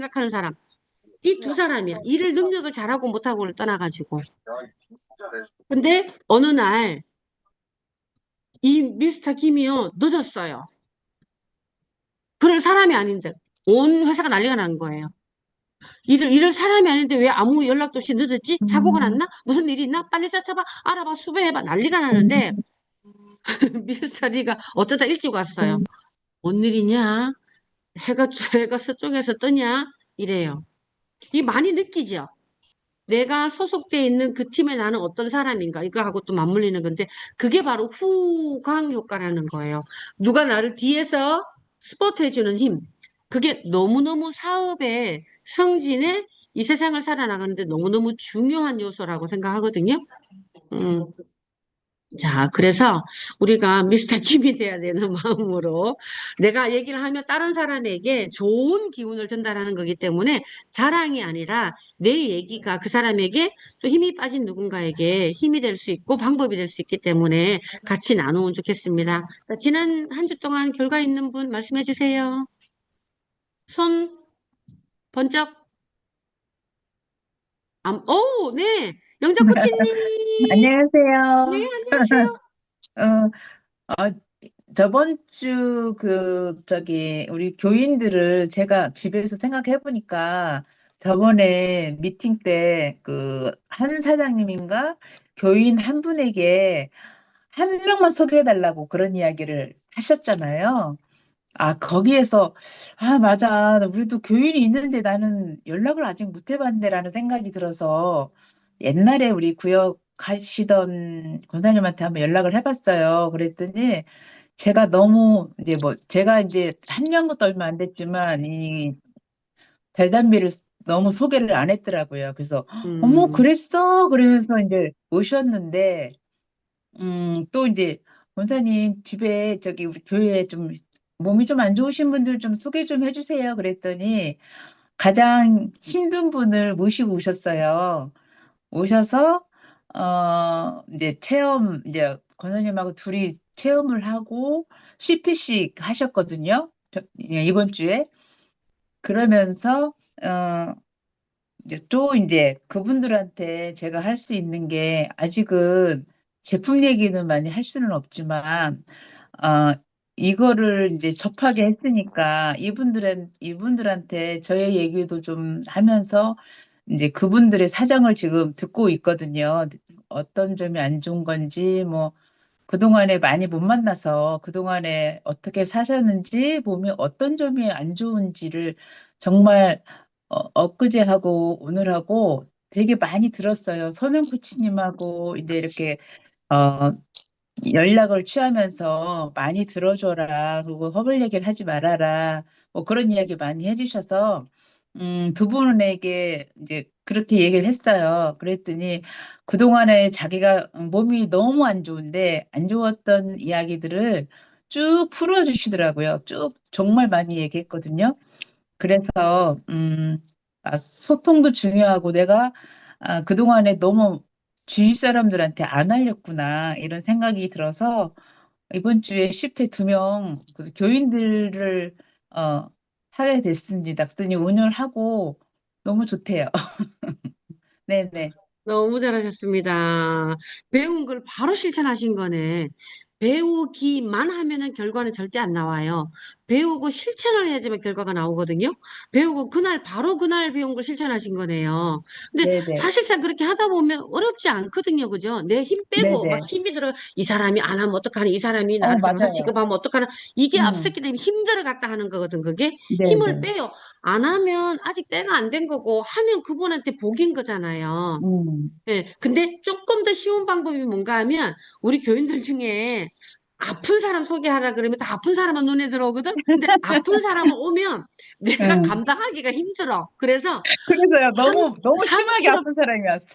생각하는 사람. 이 두 사람이야. 일을 능력을 잘하고 못하고를 떠나가지고. 근데 어느 날 이 미스터 김이요 늦었어요. 그럴 사람이 아닌데 온 회사가 난리가 난 거예요. 이럴 사람이 아닌데 왜 아무 연락도 없이 늦었지? 사고가 음, 났나? 무슨 일이 있나? 빨리 찾아봐, 알아봐, 수배해봐, 난리가 나는데 미스터 리가 어쩌다 일찍 왔어요. 음, 뭔 일이냐? 해가 서쪽에서 뜨냐? 이래요. 이 많이 느끼죠? 내가 소속돼 있는 그 팀에 나는 어떤 사람인가 이거하고 또 맞물리는 건데 그게 바로 후광 효과라는 거예요. 누가 나를 뒤에서 스포트해주는 힘. 그게 너무너무 사업의 성진에 이 세상을 살아나가는데 너무너무 중요한 요소라고 생각하거든요. 음, 자, 그래서 우리가 미스터 김이 돼야 되는 마음으로 내가 얘기를 하면 다른 사람에게 좋은 기운을 전달하는 거기 때문에 자랑이 아니라 내 얘기가 그 사람에게 또 힘이 빠진 누군가에게 힘이 될 수 있고 방법이 될 수 있기 때문에 같이 나누면 좋겠습니다. 자, 지난 한 주 동안 결과 있는 분 말씀해 주세요. 손 번쩍. 오, 네. 영자 코치님. 네, 안녕하세요. 안녕하세요. 어, 어, 저번 주 우리 교인들을 제가 집에서 생각해 보니까 저번에 미팅 때 한 사장님인가 교인 한 분에게 한 명만 소개해 달라고 그런 이야기를 하셨잖아요. 아, 거기에서, 아, 맞아. 우리도 교인이 있는데 나는 연락을 아직 못 해봤네라는 생각이 들어서 옛날에 우리 구역 가시던 권사님한테 한번 연락을 해봤어요. 그랬더니 제가 이제 한 명도 얼마 안 됐지만 이 달담비를 너무 소개를 안 했더라고요. 그래서, 어머, 음, 그랬어? 그러면서 이제 오셨는데, 또 이제 권사님 집에 우리 교회에 좀 몸이 좀 안 좋으신 분들 좀 소개 좀 해주세요. 그랬더니 가장 힘든 분을 모시고 오셨어요. 오셔서 이제 이제 권사님하고 둘이 체험을 하고 CPC 하셨거든요. 이번 주에. 그러면서 이제 그분들한테 제가 할 수 있는 게 아직은 제품 얘기는 많이 할 수는 없지만 어, 이거를 이제 접하게 했으니까 이분들한테 저의 얘기도 좀 하면서 이제 그분들의 사정을 지금 듣고 있거든요. 어떤 점이 안 좋은 건지, 뭐, 그동안에 많이 못 만나서 그동안에 어떻게 사셨는지, 몸이 어떤 점이 안 좋은지를 정말 엊그제하고 오늘하고 되게 많이 들었어요. 선영 코치님하고 이제 이렇게 어, 연락을 취하면서 많이 들어줘라. 그리고 허블 얘기를 하지 말아라. 뭐 그런 이야기 많이 해주셔서, 두 분에게 이제 그렇게 얘기를 했어요. 그랬더니 그동안에 자기가 몸이 너무 안 좋은데 안 좋았던 이야기들을 쭉 풀어주시더라고요. 쭉 정말 많이 얘기했거든요. 그래서, 소통도 중요하고 내가 그동안에 너무 주위 사람들한테 안 알렸구나, 이런 생각이 들어서 이번 주에 10회 2명 교인들을 어, 하게 됐습니다. 그랬더니 오늘 하고 너무 좋대요. 네네. 너무 잘하셨습니다. 배운 걸 바로 실천하신 거네. 배우기만 하면은 결과는 절대 안 나와요. 배우고 실천을 해야지만 결과가 나오거든요. 배우고 바로 그날 배운 걸 실천하신 거네요. 근데 네네. 사실상 그렇게 하다 보면 어렵지 않거든요. 그죠? 내 힘 빼고 막 네네. 힘이 들어 이 사람이 안 하면 어떡하나, 이 사람이 나를 장사 맞아요. 취급하면 어떡하나, 이게 음, 앞섰기 때문에 힘들어 갔다 하는 거거든. 그게 힘을 네네. 빼요. 안 하면 아직 때가 안 된 거고 하면 그분한테 복인 거잖아요. 음, 예, 근데 조금 더 쉬운 방법이 뭔가 하면 우리 교인들 중에 아픈 사람 소개하라 그러면 다 아픈 사람만 눈에 들어오거든? 근데 아픈 사람을 오면 내가 음. 감당하기가 힘들어. 그래서 그래서요, 3, 너무 심하게 3kg, 아픈 사람이었어.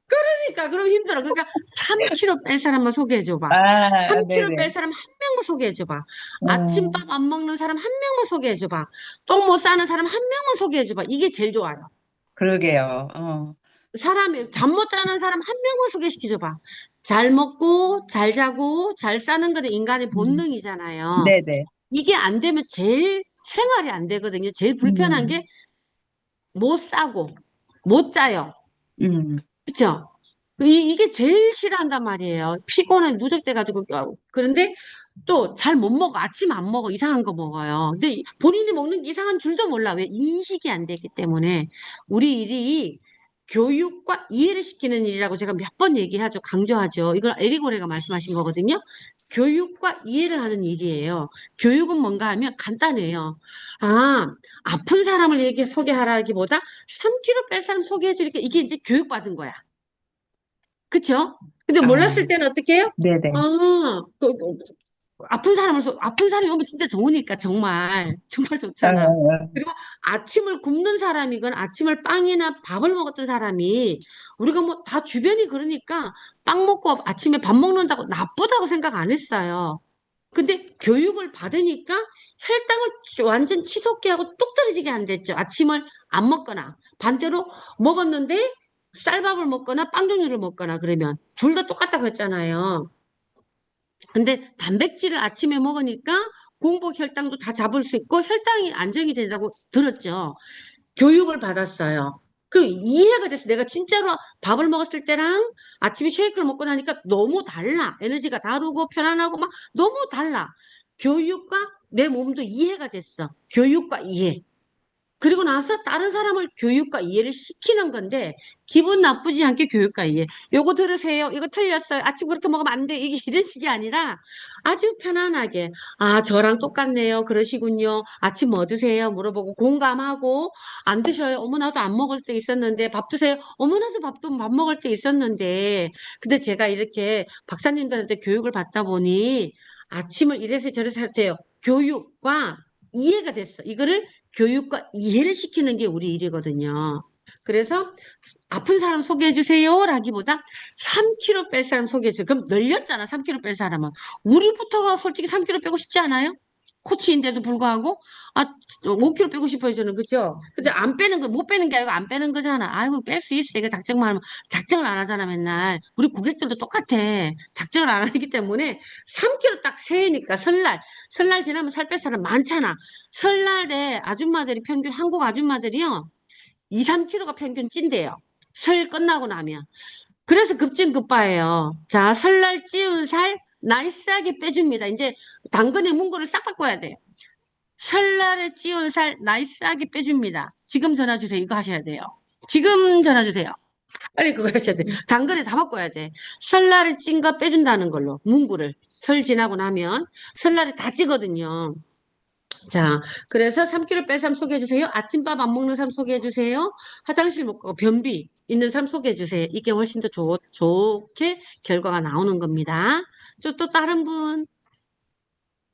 그러니까, 그럼 힘들어. 그러니까 3kg 뺄 사람만 소개해줘봐. 아, 3kg 뺄 네네. 사람 한 명만 소개해줘봐. 음, 아침밥 안 먹는 사람 한 명만 소개해줘봐. 똥 못 싸는 사람 한 명만 소개해줘봐. 이게 제일 좋아요. 그러게요. 사람이 잠 못 자는 사람 한 명만 소개시켜줘봐. 잘 먹고 잘 자고 잘 사는 것은 인간의 음, 본능이잖아요. 네네. 이게 안 되면 제일 생활이 안 되거든요. 제일 불편한 게 음, 못 싸고, 못 자요. 음, 그쵸? 이게 제일 싫어한단 말이에요. 피곤해 누적돼가지고. 그런데 또 잘 못 먹어. 아침 안 먹어. 이상한 거 먹어요. 근데 본인이 먹는 이상한 줄도 몰라. 왜? 인식이 안 되기 때문에. 우리 일이 교육과 이해를 시키는 일이라고 제가 몇 번 얘기하죠. 강조하죠. 이걸 에리고레가 말씀하신 거거든요. 교육과 이해를 하는 일이에요. 교육은 뭔가 하면 간단해요. 아, 아픈 사람을 얘기 소개하라기보다 3kg 뺄 사람 소개해 주니까 이게 이제 교육받은 거야. 그쵸? 근데 아, 몰랐을 때는 어떻게 해요? 네네. 아, 아픈 사람이 오면 진짜 좋으니까, 정말. 정말 아, 좋잖아. 그리고 아침을 굶는 사람이건 아침을 빵이나 밥을 먹었던 사람이 우리가 뭐 다 주변이 그러니까 빵 먹고 아침에 밥 먹는다고 나쁘다고 생각 안 했어요. 근데 교육을 받으니까 혈당을 완전 치솟게 하고 뚝 떨어지게 안 됐죠. 아침을 안 먹거나 반대로 먹었는데 쌀밥을 먹거나 빵 종류를 먹거나 그러면 둘 다 똑같다고 했잖아요. 근데 단백질을 아침에 먹으니까 공복 혈당도 다 잡을 수 있고 혈당이 안정이 된다고 들었죠. 교육을 받았어요. 그 이해가 됐어. 내가 진짜로 밥을 먹었을 때랑 아침에 쉐이크를 먹고 나니까 너무 달라. 에너지가 다르고 편안하고 막 너무 달라. 교육과 내 몸도 이해가 됐어. 교육과 이해. 그리고 나서 다른 사람을 교육과 이해를 시키는 건데 기분 나쁘지 않게 교육과 이해. 요거 들으세요. 이거 틀렸어요. 아침 그렇게 먹으면 안 돼. 이게 이런 식이 아니라 아주 편안하게 아 저랑 똑같네요. 그러시군요. 아침 뭐 드세요? 물어보고 공감하고 안 드셔요. 어머 나도 안 먹을 때 있었는데 밥 드세요. 어머 나도 밥 먹을 때 있었는데 근데 제가 이렇게 박사님들한테 교육을 받다 보니 아침을 이래서 저래서 할 때요. 교육과 이해가 됐어. 이거를 교육과 이해를 시키는 게 우리 일이거든요. 그래서 아픈 사람 소개해 주세요 라기보다 3kg 뺄 사람 소개해 주세요. 그럼 늘렸잖아. 3kg 뺄 사람은. 우리부터가 솔직히 3kg 빼고 싶지 않아요? 코치인데도 불구하고 아 5kg 빼고 싶어요 저는. 그죠? 근데 안 빼는 거 못 빼는 게 아니고 안 빼는 거잖아. 아이고 뺄 수 있어. 이거 작정만 하면 작정을 안 하잖아 맨날. 우리 고객들도 똑같아. 작정을 안 하기 때문에 3kg 딱 세니까 설날 지나면 살 뺄 사람 많잖아. 설날에 아줌마들이 평균 한국 아줌마들이요 2, 3kg가 평균 찐대요. 설 끝나고 나면. 그래서 급진급파예요. 자, 설날 찌운 살 나이스하게 빼줍니다. 이제 당근의 문구를 싹 바꿔야 돼요. 설날에 찌운 살 나이스하게 빼줍니다. 지금 전화 주세요. 이거 하셔야 돼요. 지금 전화 주세요. 빨리 그거 하셔야 돼. 당근에 다 바꿔야 돼. 설날에 찐 거 빼준다는 걸로 문구를 설 지나고 나면 설날에 다 찌거든요. 자, 그래서 3kg 뺄 사람 소개해 주세요. 아침밥 안 먹는 사람 소개해 주세요. 화장실 못 가고 변비 있는 사람 소개해 주세요. 이게 훨씬 더 좋게 결과가 나오는 겁니다. 또 다른 분,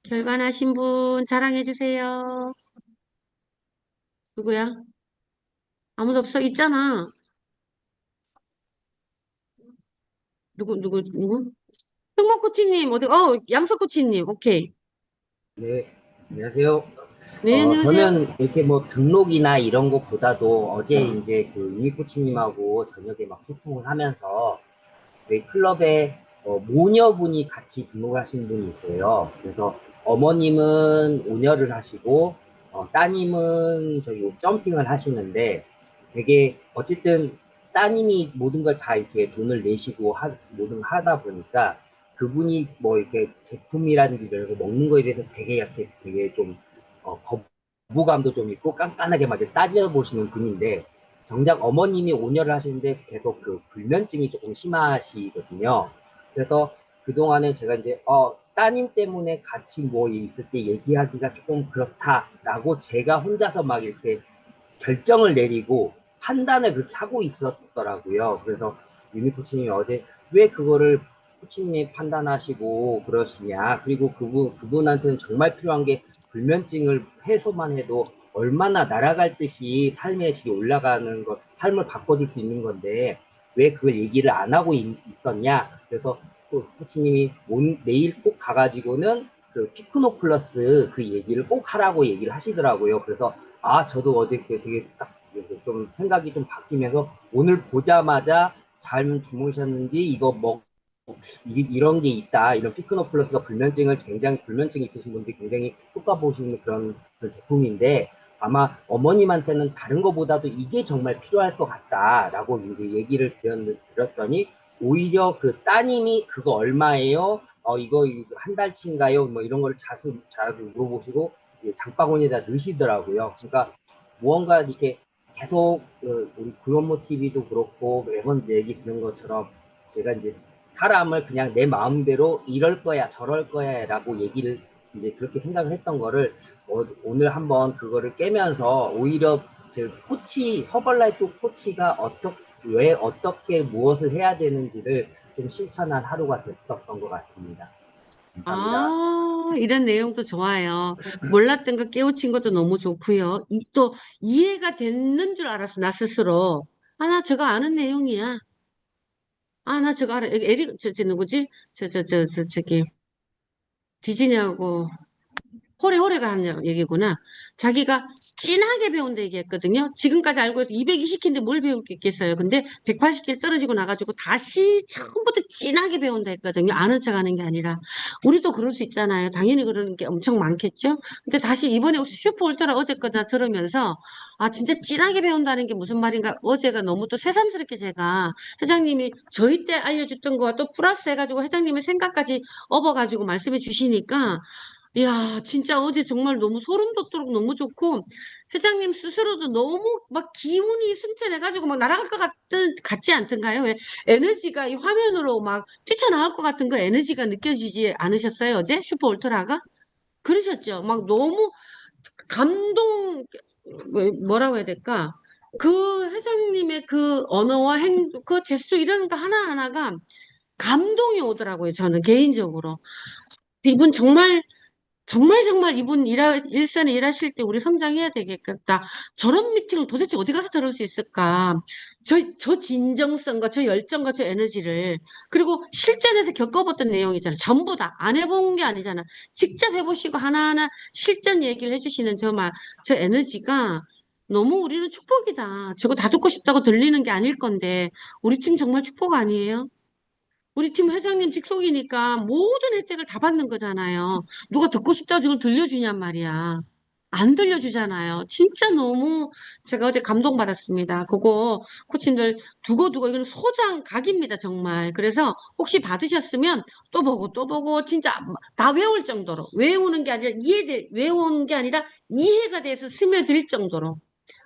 결과 나신 분 자랑해 주세요. 누구야? 아무도 없어? 있잖아. 누구? 승모 코치님, 양석 코치님, 오케이. 네, 안녕하세요. 네, 안녕하세요. 저는 이렇게 뭐 등록이나 이런 것보다도 어제 이제 그 유미 코치님하고 저녁에 막 소통을 하면서 저희 클럽에 모녀분이 같이 등록을 하신 분이 있어요. 그래서 어머님은 온열을 하시고 따님은 저기 점핑을 하시는데 되게 어쨌든 따님이 모든 걸 다 이렇게 돈을 내시고 모든 걸 하다 보니까 그분이 뭐 이렇게 제품이라든지 이런 거 먹는 거에 대해서 되게 이렇게 되게 좀 거부감도 좀 있고 깐깐하게 막 이렇게 따져보시는 분인데 정작 어머님이 온열을 하시는데 계속 그 불면증이 조금 심하시거든요. 그래서 그동안에 제가 이제 따님 때문에 같이 뭐 있을 때 얘기하기가 조금 그렇다라고 제가 혼자서 막 이렇게 결정을 내리고 판단을 그렇게 하고 있었더라고요. 그래서 유미 코치님이 어제 왜 그거를 코치님이 판단하시고 그러시냐. 그리고 그분한테는 정말 필요한 게 불면증을 해소만 해도 얼마나 날아갈 듯이 삶의 질이 올라가는 것, 삶을 바꿔줄 수 있는 건데 왜 그걸 얘기를 안 하고 있었냐. 그래서 코치님이 내일 꼭 가가지고는 그 피크노 플러스 그 얘기를 꼭 하라고 얘기를 하시더라고요. 그래서 저도 어제 되게 딱 좀 생각이 좀 바뀌면서 오늘 보자마자 잘 주무셨는지 이거 이런 게 있다. 이런 피크노 플러스가 불면증이 있으신 분들이 굉장히 효과 보시는 그런 제품인데 아마 어머님한테는 다른 것보다도 이게 정말 필요할 것 같다라고 이제 얘기를 드렸더니 오히려 그 따님이 그거 얼마예요? 이거 한 달치인가요? 뭐 이런 걸 자주 물어보시고 장바구니에다 넣으시더라고요. 그러니까 무언가 이렇게 계속 우리 구연모 TV도 그렇고 매번 얘기 드는 것처럼 제가 이제 사람을 그냥 내 마음대로 이럴 거야 저럴 거야라고 얘기를 이제 그렇게 생각을 했던 거를 오늘 한번 그거를 깨면서 오히려 제 코치 허벌라이프 코치가 왜 어떻게 무엇을 해야 되는지를 좀 실천한 하루가 됐었던 것 같습니다. 감사합니다. 아, 이런 내용도 좋아요. 몰랐던 거 깨우친 것도 너무 좋고요. 또 이해가 됐는 줄 알았어, 나 스스로. 아, 나 저거 아는 내용이야. 아, 나 저거 알아. 누구지? 저기, 디즈니하고 호래호래가 하는 얘기구나. 자기가 진하게 배운다 얘기했거든요. 지금까지 알고 있어 220개인데 뭘 배울 게 있겠어요. 근데 180개 떨어지고 나가지고 다시 처음부터 진하게 배운다 했거든요. 아는 척 하는 게 아니라. 우리도 그럴 수 있잖아요. 당연히 그러는 게 엄청 많겠죠. 근데 다시 이번에 슈퍼 울트라 어제 거다 들으면서 아, 진짜 진하게 배운다는 게 무슨 말인가. 어제가 너무 또 새삼스럽게 제가 회장님이 저희 때 알려줬던 거와 또 플러스 해가지고 회장님의 생각까지 업어가지고 말씀해 주시니까 이야, 진짜 어제 정말 너무 소름 돋도록 너무 좋고, 회장님 스스로도 너무 막 기운이 승천해가지고 막 날아갈 것 같지 않던가요? 왜 에너지가 이 화면으로 막 뛰쳐나올 것 같은 그 에너지가 느껴지지 않으셨어요? 어제 슈퍼 울트라가? 그러셨죠? 막 너무 감동, 뭐라고 해야 될까? 그 회장님의 그 언어와 그 제스처 이런 거 하나하나가 감동이 오더라고요. 저는 개인적으로. 이분 정말 이분 일선에 일하실 때 우리 성장해야 되겠다. 저런 미팅을 도대체 어디 가서 들을 수 있을까? 저 진정성과 저 열정과 저 에너지를. 그리고 실전에서 겪어봤던 내용이잖아. 전부 다. 안 해본 게 아니잖아. 직접 해보시고 하나하나 실전 얘기를 해주시는 저 에너지가 너무 우리는 축복이다. 저거 다 듣고 싶다고 들리는 게 아닐 건데. 우리 팀 정말 축복 아니에요? 우리 팀 회장님 직속이니까 모든 혜택을 다 받는 거잖아요. 누가 듣고 싶다고 저걸 들려주냔 말이야. 안 들려주잖아요. 진짜 너무 제가 어제 감동받았습니다. 그거 코치님들 두고두고 이건 소장 각입니다, 정말. 그래서 혹시 받으셨으면 또 보고 진짜 다 외울 정도로 외우는 게 아니라 외우는 게 아니라 이해가 돼서 스며들 정도로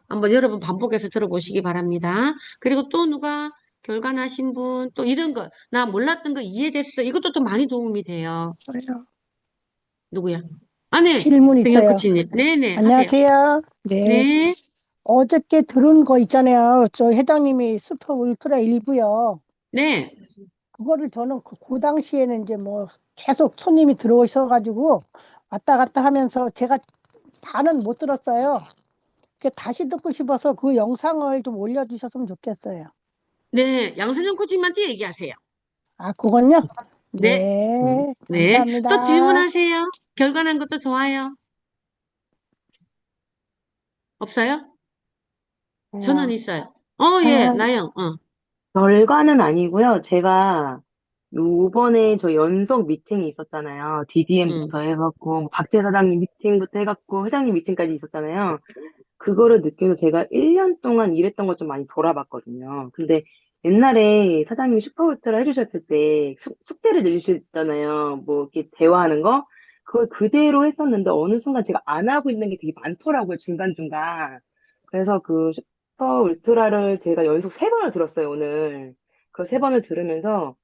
한번 여러분 반복해서 들어보시기 바랍니다. 그리고 또 누가 결과나신 분, 또 이런 거, 나 몰랐던 거 이해됐어. 이것도 또 많이 도움이 돼요. 저요. 누구야? 아, 네. 질문 정현 있어요. 코치님. 네네, 하세요. 안녕하세요. 네. 네. 어저께 들은 거 있잖아요. 저 회장님이 슈퍼 울트라 일부요. 네. 그거를 저는 그 당시에는 이제 뭐 계속 손님이 들어오셔가지고 왔다 갔다 하면서 제가 다는 못 들었어요. 다시 듣고 싶어서 그 영상을 좀 올려주셨으면 좋겠어요. 네. 양선영 코치님한테 얘기하세요. 아, 그건요? 네. 네. 네. 또 감사합니다. 질문하세요. 결과난 것도 좋아요. 없어요? 저는 어, 있어요. 예. 어, 나영. 결과는 아니고요. 제가 요번에 저 연속 미팅이 있었잖아요. 응. DDM부터 해갖고, 뭐 박재 사장님 미팅부터 해갖고, 회장님 미팅까지 있었잖아요. 그거를 느껴서 제가 1년 동안 일했던 걸 좀 많이 돌아봤거든요. 근데 옛날에 사장님이 슈퍼울트라 해주셨을 때 숙제를 내주셨잖아요. 뭐 이렇게 대화하는 거. 그걸 그대로 했었는데 어느 순간 제가 안 하고 있는 게 되게 많더라고요. 중간중간. 그래서 그 슈퍼울트라를 제가 연속 3번을 들었어요, 오늘. 그 3번을 들으면서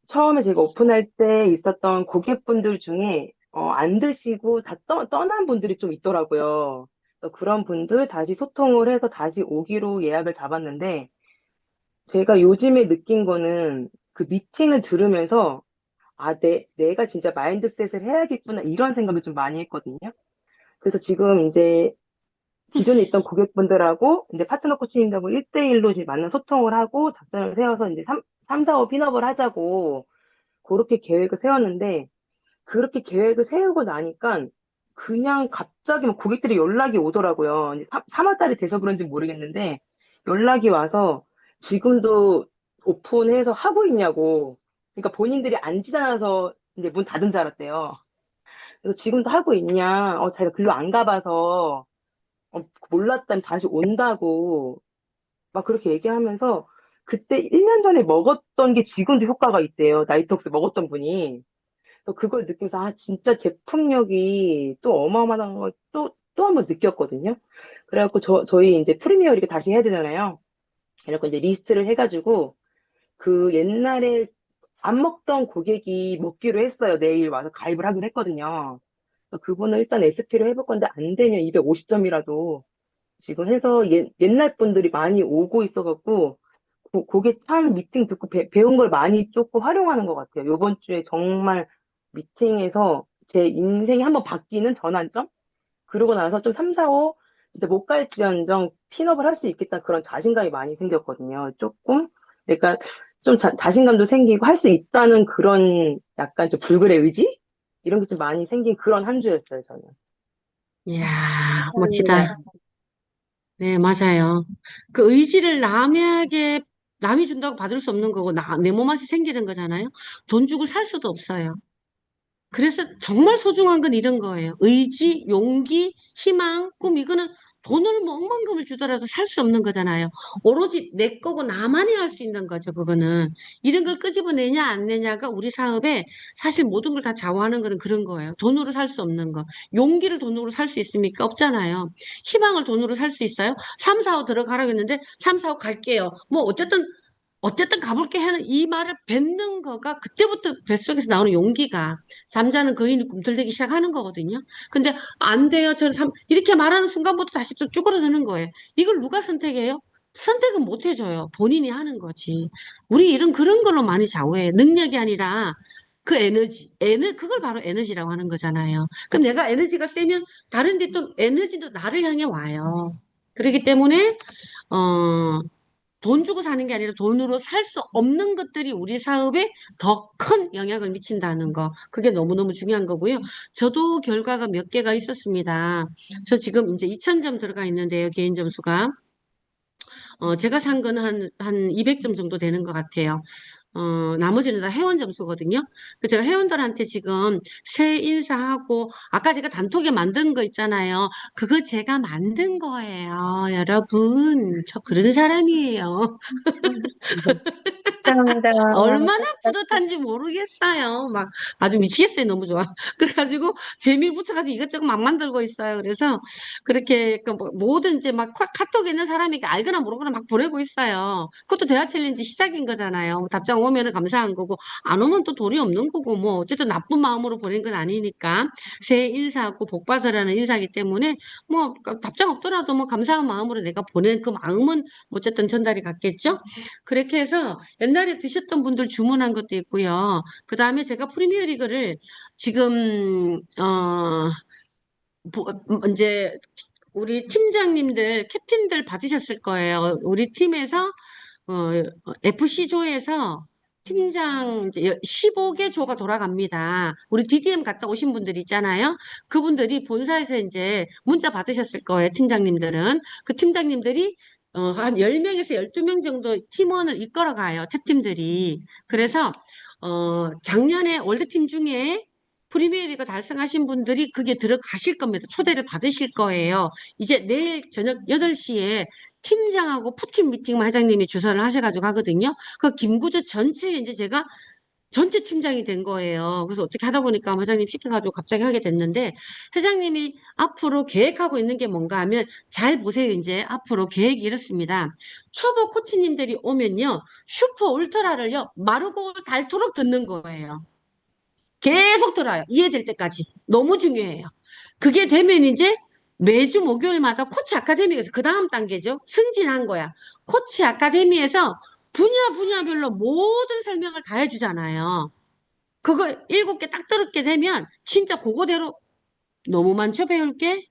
처음에 제가 오픈할 때 있었던 고객분들 중에 안 드시고 다 떠난 분들이 좀 있더라고요. 그래서 그런 분들 다시 소통을 해서 다시 오기로 예약을 잡았는데 제가 요즘에 느낀 거는 그 미팅을 들으면서 내가 진짜 마인드셋을 해야겠구나 이런 생각을 좀 많이 했거든요. 그래서 지금 이제 기존에 있던 고객분들하고 이제 파트너 코치님하고 1대1로 이제 만나 소통을 하고 작전을 세워서 이제 3, 4, 5 핀업을 하자고 그렇게 계획을 세웠는데 그렇게 계획을 세우고 나니까 그냥 갑자기 막 고객들이 연락이 오더라고요. 이제 3월 달이 돼서 그런지 모르겠는데 연락이 와서 지금도 오픈해서 하고 있냐고. 그러니까 본인들이 안 지나서 이제 문 닫은 줄 알았대요. 그래서 지금도 하고 있냐? 자기가 글로 안 가봐서 몰랐다면 다시 온다고 막 그렇게 얘기하면서 그때 1년 전에 먹었던 게 지금도 효과가 있대요. 나이톡스 먹었던 분이. 그래서 그걸 느끼면서 아 진짜 제품력이 또 어마어마한 걸 또 한 번 느꼈거든요. 그래갖고 저희 이제 프리미어 리그 다시 해야 되잖아요. 그래갖고 이제 리스트를 해가지고 그 옛날에 안 먹던 고객이 먹기로 했어요. 내일 와서 가입을 하기로 했거든요. 그분은 일단 SP로 해볼 건데 안 되면 250점이라도 지금 해서 옛날 분들이 많이 오고 있어갖고 그게 참 미팅 듣고 배운 걸 많이 조금 활용하는 것 같아요. 요번 주에 정말 미팅에서 제 인생이 한번 바뀌는 전환점? 그러고 나서 좀 3, 4, 5 진짜 못 갈지언정 핀업을 할 수 있겠다 그런 자신감이 많이 생겼거든요. 조금 그러니까 좀 자신감도 생기고 할 수 있다는 그런 약간 좀 불굴의 의지? 이런 게 좀 많이 생긴 그런 한 주였어요, 저는. 이야, 감사합니다. 멋지다. 네, 맞아요. 그 의지를 남이 준다고 받을 수 없는 거고, 내 몸한테 생기는 거잖아요. 돈 주고 살 수도 없어요. 그래서 정말 소중한 건 이런 거예요. 의지, 용기, 희망, 꿈, 이거는 돈을 뭐 억만금을 주더라도 살 수 없는 거잖아요. 오로지 내 거고 나만이 할 수 있는 거죠, 그거는. 이런 걸 끄집어내냐, 안 내냐가 우리 사업에 사실 모든 걸 다 좌우하는 거는 그런 거예요. 돈으로 살 수 없는 거. 용기를 돈으로 살 수 있습니까? 없잖아요. 희망을 돈으로 살 수 있어요? 3, 4호 들어가라고 했는데 3, 4호 갈게요. 뭐 어쨌든 가볼게 하는 이 말을 뱉는 거가 그때부터 뱃속에서 나오는 용기가 잠자는 거인이 꿈틀대기 시작하는 거거든요. 근데 안 돼요. 이렇게 말하는 순간부터 다시 또 쭈그러드는 거예요. 이걸 누가 선택해요? 선택은 못 해줘요. 본인이 하는 거지. 우리 일은 그런 걸로 많이 좌우해. 능력이 아니라 그 그걸 바로 에너지라고 하는 거잖아요. 그럼 내가 에너지가 세면 다른 데 또 에너지도 나를 향해 와요. 그렇기 때문에, 어, 돈 주고 사는 게 아니라 돈으로 살 수 없는 것들이 우리 사업에 더 큰 영향을 미친다는 거. 그게 너무너무 중요한 거고요. 저도 결과가 몇 개가 있었습니다. 저 지금 이제 2,000점 들어가 있는데요. 개인 점수가. 제가 산 거는 한 200점 정도 되는 것 같아요. 나머지는 다 회원 점수거든요. 그래서 제가 회원들한테 지금 새 인사하고, 아까 제가 단톡에 만든 거 있잖아요. 그거 제가 만든 거예요. 여러분, 저 그런 사람이에요. 감사합니다. 얼마나 뿌듯한지 모르겠어요. 막 아주 미치겠어요. 너무 좋아. 그래가지고 재미 붙여가지고 이것저것 막 만들고 있어요. 그래서 그렇게 그뭐 모든 이제 막 카톡에 있는 사람이 알거나 모르거나 막 보내고 있어요. 그것도 대화 챌린지 시작인 거잖아요. 뭐 답장 오면은 감사한 거고 안 오면 또 돈이 없는 거고 뭐 어쨌든 나쁜 마음으로 보낸 건 아니니까 새해 인사하고 복 받으라는 인사기 때문에 뭐 답장 없더라도 뭐 감사한 마음으로 내가 보낸 그 마음은 어쨌든 전달이 갔겠죠. 그렇게 해서 옛날에 드셨던 분들 주문한 것도 있고요. 그 다음에 제가 프리미어 리그를 지금, 이제 우리 팀장님들, 캡틴들 받으셨을 거예요. 우리 팀에서, FC조에서 팀장 이제 15개 조가 돌아갑니다. 우리 DDM 갔다 오신 분들 있잖아요. 그분들이 본사에서 이제 문자 받으셨을 거예요. 팀장님들은. 그 팀장님들이 한 10명에서 12명 정도 팀원을 이끌어 가요. 탭팀들이. 그래서 작년에 월드팀 중에 프리미어리그 달성하신 분들이 그게 들어가실 겁니다. 초대를 받으실 거예요. 이제 내일 저녁 8시에 팀장하고 푸팀 미팅만 회장님이 주선을 하셔가지고 하거든요. 그 김구조 전체에 이제 제가 전체 팀장이 된 거예요. 그래서 어떻게 하다 보니까 회장님 시켜가지고 갑자기 하게 됐는데 회장님이 앞으로 계획하고 있는 게 뭔가 하면 잘 보세요. 이제 앞으로 계획이 이렇습니다. 초보 코치님들이 오면요. 슈퍼 울트라를요. 마르고 닳도록 듣는 거예요. 계속 들어요. 이해될 때까지. 너무 중요해요. 그게 되면 이제 매주 목요일마다 코치 아카데미에서 그 다음 단계죠. 승진한 거야. 코치 아카데미에서 분야별로 모든 설명을 다 해주잖아요. 그거 7개 딱 들었게 되면 진짜 그거대로 너무 많죠, 배울 게?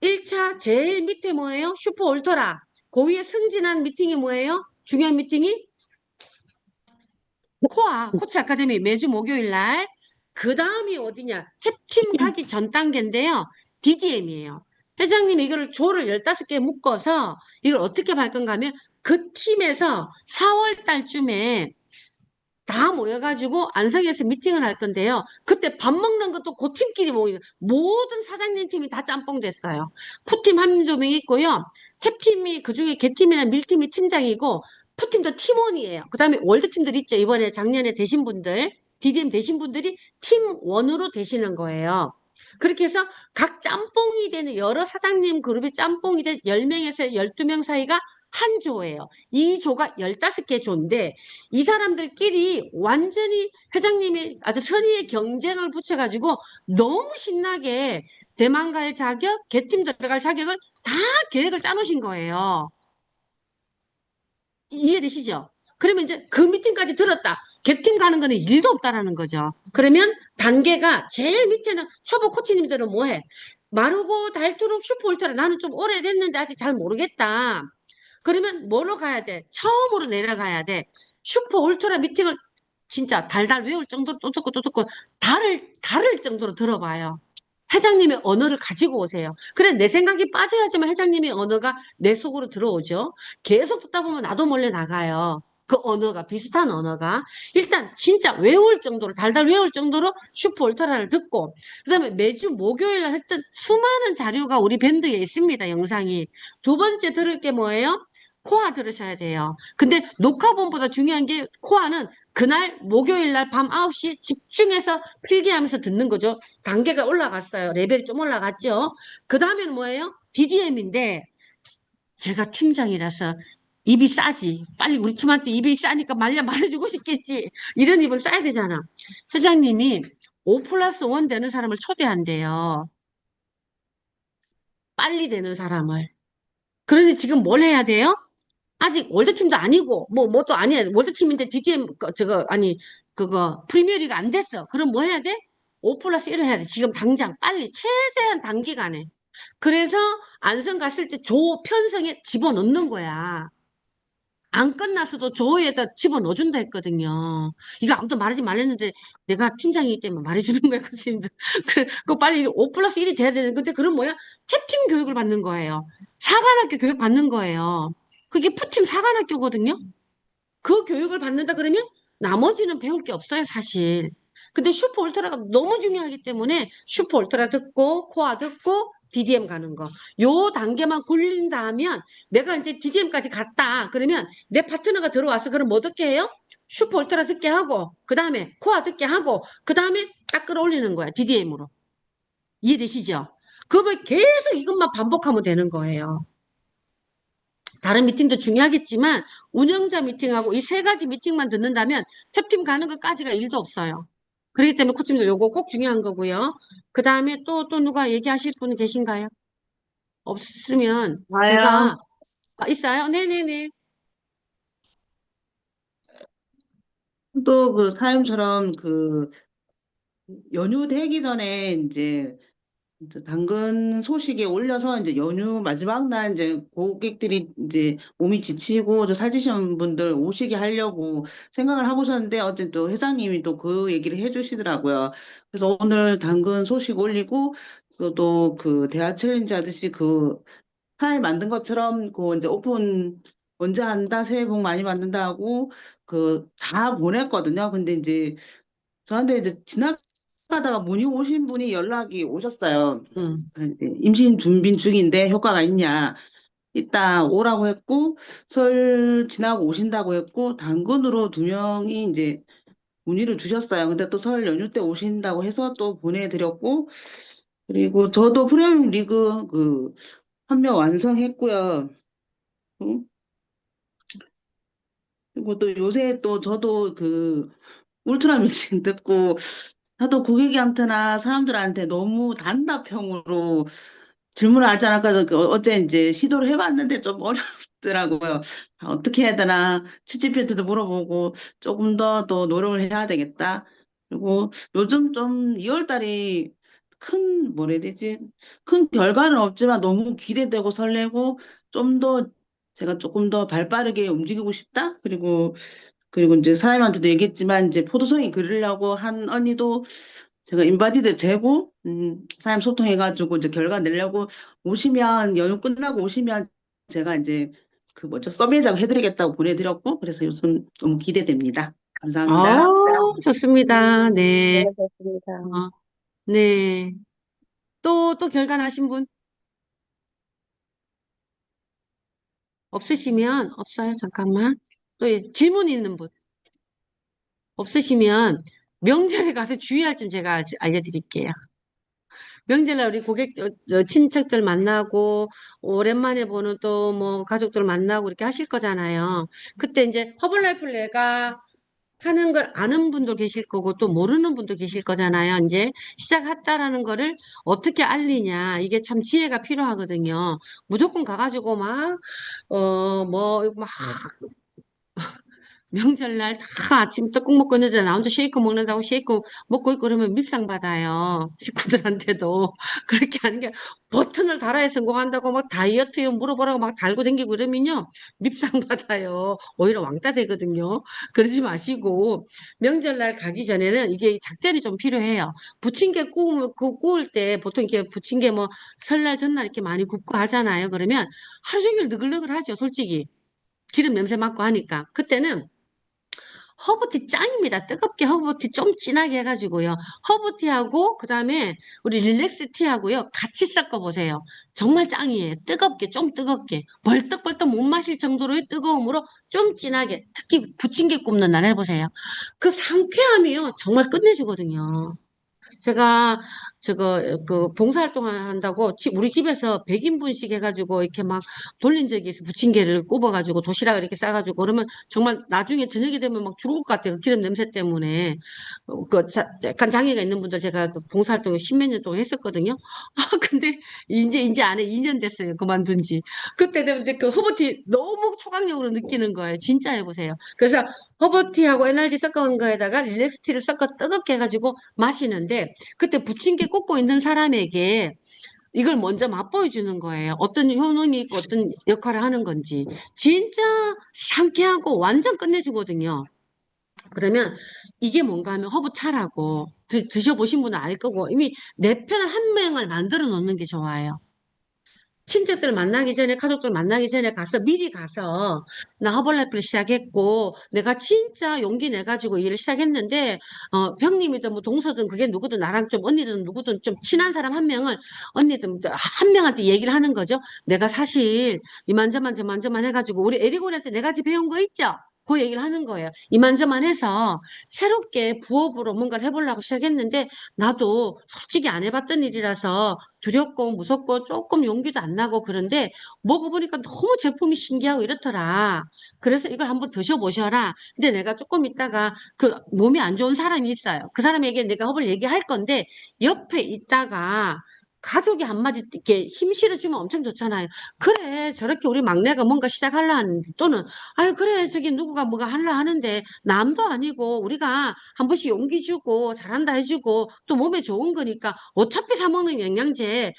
1차 제일 밑에 뭐예요? 슈퍼 울트라. 그 위에 승진한 미팅이 뭐예요? 중요한 미팅이? 코치 아카데미 매주 목요일 날. 그 다음이 어디냐? 탭팀 가기 전 단계인데요. DDM이에요. 회장님이 이거를 조를 15개 묶어서 이걸 어떻게 할 건가 하면 그 팀에서 4월 달쯤에 다 모여가지고 안성에서 미팅을 할 건데요. 그때 밥 먹는 것도 그 팀끼리 모이는 모든 사장님 팀이 다 짬뽕 됐어요. 푸팀 한 명 있고요. 캡팀이 그중에 개팀이나 밀팀이 팀장이고 푸팀도 팀원이에요. 그다음에 월드팀들 있죠. 이번에 작년에 되신 분들, DDM 되신 분들이 팀원으로 되시는 거예요. 그렇게 해서 각 짬뽕이 되는 여러 사장님 그룹이 짬뽕이 된 10명에서 12명 사이가 한 조예요. 이 조가 15개 조인데 이 사람들끼리 완전히 회장님이 아주 선의의 경쟁을 붙여가지고 너무 신나게 대만 갈 자격, 개팀 들어갈 자격을 다 계획을 짜놓으신 거예요. 이해되시죠? 그러면 이제 그 미팅까지 들었다. 개팀 가는 거는 일도 없다라는 거죠. 그러면 단계가 제일 밑에는 초보 코치님들은 뭐해? 마르고 닳도록 슈퍼울트라 나는 좀 오래됐는데 아직 잘 모르겠다. 그러면 뭐로 가야 돼? 처음으로 내려가야 돼. 슈퍼 울트라 미팅을 진짜 달달 외울 정도로 또 듣고 다를 정도로 들어봐요. 회장님의 언어를 가지고 오세요. 그래, 내 생각이 빠져야지만 회장님의 언어가 내 속으로 들어오죠. 계속 듣다 보면 나도 몰래 나가요. 그 언어가, 비슷한 언어가. 일단 진짜 외울 정도로, 달달 외울 정도로 슈퍼 울트라를 듣고, 그 다음에 매주 목요일 날 했던 수많은 자료가 우리 밴드에 있습니다, 영상이. 두 번째 들을 게 뭐예요? 코아 들으셔야 돼요. 근데 녹화본보다 중요한 게 코아는 그날 목요일 날 밤 9시 집중해서 필기하면서 듣는 거죠. 단계가 올라갔어요. 레벨이 좀 올라갔죠. 그 다음에는 뭐예요? DDM인데 제가 팀장이라서 입이 싸지. 빨리 우리 팀한테 입이 싸니까 말해주고 싶겠지. 이런 입은 싸야 되잖아. 회장님이 5+1 되는 사람을 초대한대요. 빨리 되는 사람을. 그러니 지금 뭘 해야 돼요? 아직 월드팀도 아니고 뭐 또 아니야. 월드팀인데 DTM 그거 프리미어리가 안 됐어. 그럼 뭐 해야 돼? 5+1을 해야 돼. 지금 당장 빨리 최대한 단기간에. 그래서 안성 갔을 때 조 편성에 집어넣는 거야. 안 끝났어도 조에다 집어넣어준다 했거든요. 이거 아무도 말하지 말랬는데 내가 팀장이기 때문에 말해주는 거야. 그 빨리 5+1이 돼야 되는 건데 그럼 뭐야? 캡팀 교육을 받는 거예요. 사관학교 교육 받는 거예요. 그게 푸팀 사관학교거든요. 그 교육을 받는다 그러면 나머지는 배울 게 없어요, 사실. 근데 슈퍼 울트라가 너무 중요하기 때문에 슈퍼 울트라 듣고 코아 듣고 DDM 가는 거. 요 단계만 굴린다 하면 내가 이제 DDM까지 갔다. 그러면 내 파트너가 들어와서 그럼 뭐 듣게 해요? 슈퍼 울트라 듣게 하고 그 다음에 코아 듣게 하고 그 다음에 딱 끌어올리는 거야, DDM으로. 이해되시죠? 그러면 계속 이것만 반복하면 되는 거예요. 다른 미팅도 중요하겠지만 운영자 미팅하고 이 세 가지 미팅만 듣는다면 탭팀 가는 것까지가 일도 없어요. 그렇기 때문에 코치님도 요거 꼭 중요한 거고요. 그 다음에 또 누가 얘기하실 분 계신가요? 없으면 좋아요. 제가 있어요? 네네네. 또 그 사연처럼 그 연휴 되기 전에 이제 당근 소식에 올려서 이제 연휴 마지막 날 이제 고객들이 이제 몸이 지치고 저 살찌신 분들 오시게 하려고 생각을 하고 있었는데 어쨌든 또 회장님이 또 그 얘기를 해주시더라고요. 그래서 오늘 당근 소식 올리고 또 그 대화 챌린지 하듯이 그 사회 만든 것처럼 그 이제 오픈 언제 한다 새해 복 많이 받는다 하고 그 다 보냈거든요. 근데 이제 저한테 이제 지나가다가 문의 오신 분이 연락이 오셨어요. 이제 임신 준비 중인데 효과가 있냐. 이따 오라고 했고, 설 지나고 오신다고 했고, 당근으로 2명이 이제 문의를 주셨어요. 근데 또 설 연휴 때 오신다고 해서 또 보내드렸고, 그리고 저도 프리미엄 리그 그 한 명 완성했고요. 응? 그리고 또 요새 또 저도 그 울트라 미팅 듣고 나도 고객한테나 사람들한테 너무 단답형으로 질문을 하지 않을까 해서 어제 이제 시도를 해봤는데 좀 어렵더라고요. 어떻게 해야 되나 챗GPT도 물어보고 조금 더 노력을 해야 되겠다. 그리고 요즘 좀 2월 달이 큰 뭐라 해야 되지? 큰 결과는 없지만 너무 기대되고 설레고 좀 더 제가 조금 더 발빠르게 움직이고 싶다. 그리고 이제 사장님한테도 얘기했지만 이제 포도송이 그리려고 한 언니도 제가 인바디드 되고 사장님 소통해가지고 이제 결과 내려고 오시면 연휴 끝나고 오시면 제가 이제 그 뭐죠 서베이자고 해드리겠다고 보내드렸고 그래서 요즘 너무 기대됩니다. 감사합니다. 좋습니다. 네. 네, 좋습니다. 어, 네. 또 결과 나신 분 없으시면, 없어요. 잠깐만. 또 질문 있는 분 없으시면 명절에 가서 주의할 점 제가 알려드릴게요. 명절날 우리 친척들 만나고, 오랜만에 보는 또 뭐 가족들 만나고 이렇게 하실 거잖아요. 그때 이제 허블라이프를 내가 하는 걸 아는 분도 계실 거고, 또 모르는 분도 계실 거잖아요. 이제 시작했다라는 거를 어떻게 알리냐. 이게 참 지혜가 필요하거든요. 무조건 가가지고 막 명절날 다 아침 떡국 먹고 있는데 나 혼자 쉐이크 먹는다고 쉐이크 먹고 있고 그러면 밉상 받아요. 식구들한테도. 그렇게 하는 게 버튼을 달아야 성공한다고 막 다이어트 물어보라고 막 달고 다니고 그러면요. 밉상 받아요. 오히려 왕따 되거든요. 그러지 마시고 명절날 가기 전에는 이게 작전이 좀 필요해요. 부침개 구울 때 보통 이렇게 부침개 뭐 설날 전날 이렇게 많이 굽고 하잖아요. 그러면 하루 종일 느글느글 하죠. 솔직히. 기름 냄새 맡고 하니까. 그때는 허브티 짱입니다. 뜨겁게 허브티 좀 진하게 해가지고요. 허브티하고 그다음에 우리 릴렉스 티하고요. 같이 섞어 보세요. 정말 짱이에요. 뜨겁게 좀 뜨겁게 벌떡벌떡 못 마실 정도로의 뜨거움으로 좀 진하게 특히 부침개 굽는 날 해보세요. 그 상쾌함이요. 정말 끝내주거든요. 제가 그 봉사활동 한다고 우리 집에서 100인분씩 해가지고 이렇게 막 돌린 적이 있어. 부침개를 굽어가지고 도시락을 이렇게 싸가지고 그러면 정말 나중에 저녁이 되면 막 죽을 것 같아요. 그 기름 냄새 때문에. 약간 장애가 있는 분들 제가 그 봉사활동을 십몇 년 동안 했었거든요. 근데 이제 안 해. 2년 됐어요. 그만둔 지. 그때 되면 이제 그 허브티 너무 초강력으로 느끼는 거예요. 진짜 해보세요. 그래서 허브티하고 에너지 섞어온 거에다가 릴렉스티를 섞어 뜨겁게 해가지고 마시는데 그때 부침개 꽂고 있는 사람에게 이걸 먼저 맛보여 주는 거예요. 어떤 효능이 있고 어떤 역할을 하는 건지. 진짜 상쾌하고 완전 끝내주거든요. 그러면 이게 뭔가 하면 허브차라고 드셔보신 분은 알 거고 이미 내 편 한 명을 만들어 놓는 게 좋아요. 친척들 만나기 전에, 가족들 만나기 전에 미리 가서, 나 허벌라이프를 시작했고, 내가 진짜 용기 내가지고 일을 시작했는데, 형님이든 뭐 동서든 그게 누구든 나랑 좀 언니든 누구든 좀 친한 사람 한 명을, 언니든 한 명한테 얘기를 하는 거죠. 내가 사실 이만저만 해가지고, 우리 에리곤한테 네 가지 배운 거 있죠? 그 얘기를 하는 거예요. 이만저만 해서 새롭게 부업으로 뭔가를 해보려고 시작했는데, 나도 솔직히 안 해봤던 일이라서 두렵고 무섭고 조금 용기도 안 나고 그런데 먹어보니까 너무 제품이 신기하고 이렇더라. 그래서 이걸 한번 드셔보셔라. 근데 내가 조금 있다가 그 몸이 안 좋은 사람이 있어요. 그 사람에게 내가 허브를 얘기할 건데 옆에 있다가 가족이 한마디 이렇게 힘 실어주면 엄청 좋잖아요. 그래, 저렇게 우리 막내가 뭔가 시작하려 하는데 또는 아유 그래 저기 누구가 뭐가 하려 하는데 남도 아니고 우리가 한 번씩 용기 주고 잘한다 해주고 또 몸에 좋은 거니까 어차피 사 먹는 영양제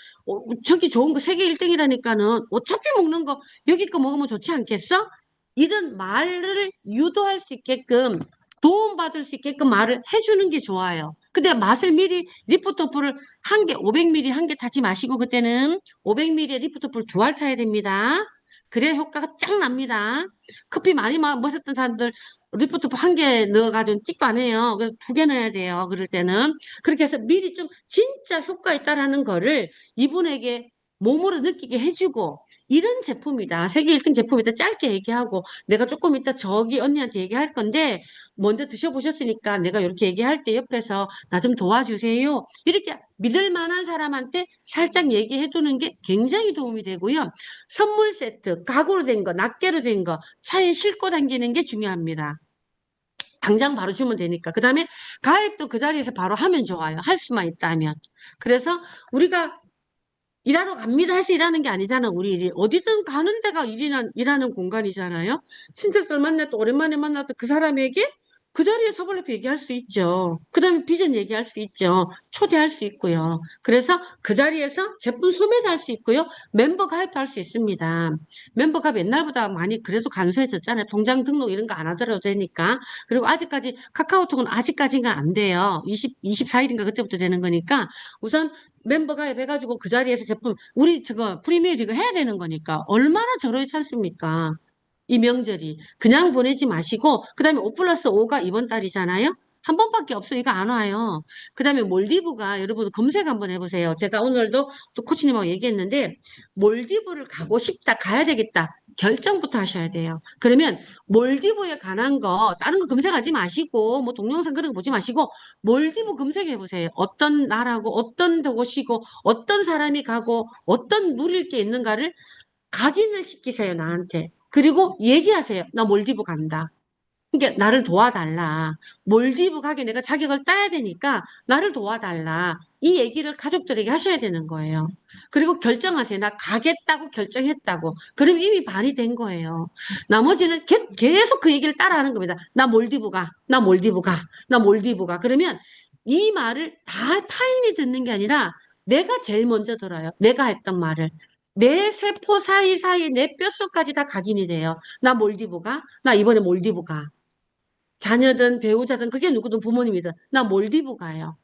저기 좋은 거 세계 1등이라니까는 어차피 먹는 거 여기 거 먹으면 좋지 않겠어? 이런 말을 유도할 수 있게끔 도움받을 수 있게끔 말을 해주는 게 좋아요. 근데 맛을 미리 리프토프를 한 개, 500ml 한 개 타지 마시고 그때는 500ml에 리프토프를 2알 타야 됩니다. 그래야 효과가 짱 납니다. 커피 많이 마셨던 사람들 리프토프 한 개 넣어가지고 찍도 안 해요. 그래서 2개 넣어야 돼요. 그럴 때는. 그렇게 해서 미리 좀 진짜 효과 있다라는 거를 이분에게 몸으로 느끼게 해주고 이런 제품이다. 세계 1등 제품이다. 짧게 얘기하고 내가 조금 이따 저기 언니한테 얘기할 건데 먼저 드셔보셨으니까 내가 이렇게 얘기할 때 옆에서 나 좀 도와주세요. 이렇게 믿을 만한 사람한테 살짝 얘기해 두는 게 굉장히 도움이 되고요. 선물 세트, 가구로 된 거, 낱개로 된 거, 차에 싣고 다니는 게 중요합니다. 당장 바로 주면 되니까. 그 다음에 가입도 그 자리에서 바로 하면 좋아요. 할 수만 있다면. 그래서 우리가 일하러 갑니다 해서 일하는 게 아니잖아, 우리 일이. 어디든 가는 데가 일하는 공간이잖아요. 친척들 만났도 오랜만에 만났도 그 사람에게 그 자리에 서블레프 얘기할 수 있죠. 그 다음에 비전 얘기할 수 있죠. 초대할 수 있고요. 그래서 그 자리에서 제품 소매도 할 수 있고요. 멤버 가입도 할 수 있습니다. 멤버 가입 옛날보다 많이 그래도 간소해졌잖아요. 통장 등록 이런 거 안 하더라도 되니까. 그리고 아직까지 카카오톡은 아직까지가 안 돼요. 24일인가 그때부터 되는 거니까 우선 멤버 가입해가지고 그 자리에서 제품 우리 저거 프리미어 리그 해야 되는 거니까 얼마나 저로에 찬습니까? 이 명절이. 그냥 보내지 마시고, 그 다음에 5+5가 이번 달이잖아요? 한 번밖에 없어. 이거 안 와요. 그 다음에 몰디브가 여러분 검색 한번 해보세요. 제가 오늘도 또 코치님하고 얘기했는데, 몰디브를 가고 싶다, 가야 되겠다. 결정부터 하셔야 돼요. 그러면 몰디브에 관한 거, 다른 거 검색하지 마시고, 뭐 동영상 그런 거 보지 마시고, 몰디브 검색해 보세요. 어떤 나라고, 어떤 곳이고, 어떤 사람이 가고, 어떤 누릴 게 있는가를 각인을 시키세요, 나한테. 그리고 얘기하세요. 나 몰디브 간다. 그러니까 나를 도와달라. 몰디브 가게 내가 자격을 따야 되니까 나를 도와달라. 이 얘기를 가족들에게 하셔야 되는 거예요. 그리고 결정하세요. 나 가겠다고 결정했다고. 그럼 이미 반이 된 거예요. 나머지는 계속 그 얘기를 따라하는 겁니다. 나 몰디브 가. 나 몰디브 가. 나 몰디브 가. 그러면 이 말을 다 타인이 듣는 게 아니라 내가 제일 먼저 들어요. 내가 했던 말을. 내 세포 사이사이 내 뼛속까지 다 각인이 돼요. 나 몰디브 가. 나 이번에 몰디브 가. 자녀든 배우자든 그게 누구든 부모님이든 나 몰디브 가요.